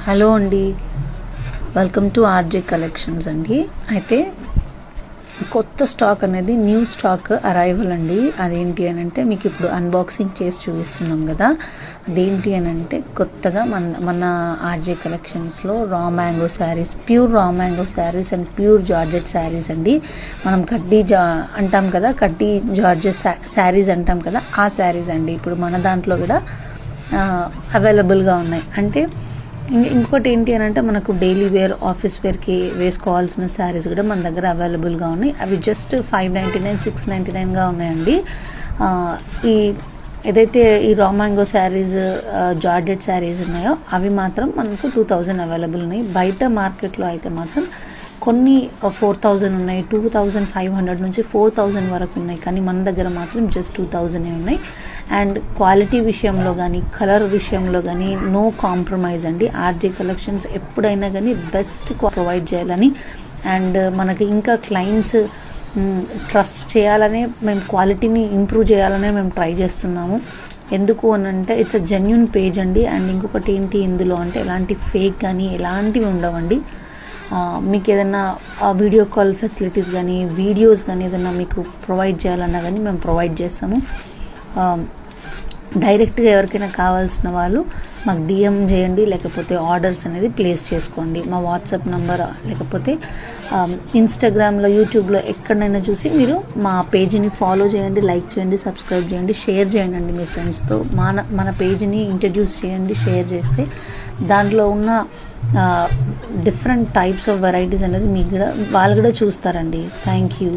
Hello అండి, welcome to RJ collections అండి. అయితే కొత్త స్టాక్ అనేది న్యూ స్టాక్ అరైవల్ అండి. అదేంటి అని అంటే మీకు ఇప్పుడు అన్బాక్సింగ్ చేసి చూపిస్తున్నాం కదా. అదేంటి అని అంటే కొత్తగా మన ఆర్జే కలెక్షన్స్లో raw mango saris, pure raw mango saris and pure georgette saris అండి. మనం అంటాం కదా, కడ్డీ జార్జెట్ శారీస్ అంటాం కదా, ఆ శారీస్ అండి ఇప్పుడు మన దాంట్లో కూడా అవైలబుల్గా ఉన్నాయి. అంటే ఇంకొకటి ఏంటి అని అంటే మనకు డైలీ వేర్, ఆఫీస్ వేర్కి వేసుకోవాల్సిన శారీస్ కూడా మన దగ్గర అవైలబుల్గా ఉన్నాయి. అవి జస్ట్ $599, $699గా ఉన్నాయండి. ఏదైతే ఈ రా మ్యాంగో శారీస్, జార్జెట్ శారీస్ ఉన్నాయో అవి మాత్రం మనకు 2000 అవైలబుల్ ఉన్నాయి. బయట మార్కెట్లో అయితే మాత్రం కొన్ని 4000 ఉన్నాయి, 2500 నుంచి 4000 వరకు ఉన్నాయి. కానీ మన దగ్గర మాత్రం జస్ట్ 2000 ఉన్నాయి. అండ్ క్వాలిటీ విషయంలో కానీ, కలర్ విషయంలో కానీ నో కాంప్రమైజ్ అండి. ఆర్జే కలెక్షన్స్ ఎప్పుడైనా కానీ బెస్ట్ ప్రొవైడ్ చేయాలని అండ్ మనకి ఇంకా క్లయింట్స్ ట్రస్ట్ చేయాలనే మేము క్వాలిటీని ఇంప్రూవ్ చేయాలనే మేము ట్రై చేస్తున్నాము. ఎందుకు అని అంటే ఇట్స్ అ జెన్యూన్ పేజ్ అండి. అండ్ ఇంకొకటి ఏంటి ఇందులో అంటే ఎలాంటి ఫేక్ కానీ ఎలాంటివి ఉండవండి. మీకు ఏదైనా వీడియో కాల్ ఫెసిలిటీస్ కానీ, వీడియోస్ కానీ ఏదైనా మీకు ప్రొవైడ్ చేయాలన్నా కానీ మేము ప్రొవైడ్ చేస్తాము. డైరెక్ట్గా ఎవరికైనా కావాల్సిన వాళ్ళు మాకు డిఎం చేయండి, లేకపోతే ఆర్డర్స్ అనేది ప్లేస్ చేసుకోండి. మా వాట్సాప్ నంబర్ లేకపోతే ఇన్స్టాగ్రామ్లో, యూట్యూబ్లో ఎక్కడైనా చూసి మీరు మా పేజీని ఫాలో చేయండి, లైక్ చేయండి, సబ్స్క్రైబ్ చేయండి, షేర్ చేయండి మీ ఫ్రెండ్స్తో. మన పేజీని ఇంట్రడ్యూస్ చేయండి. షేర్ చేస్తే దాంట్లో ఉన్న డిఫరెంట్ టైప్స్ ఆఫ్ వెరైటీస్ అనేది మీకు కూడా వాళ్ళు కూడా చూస్తారండి. Thank you.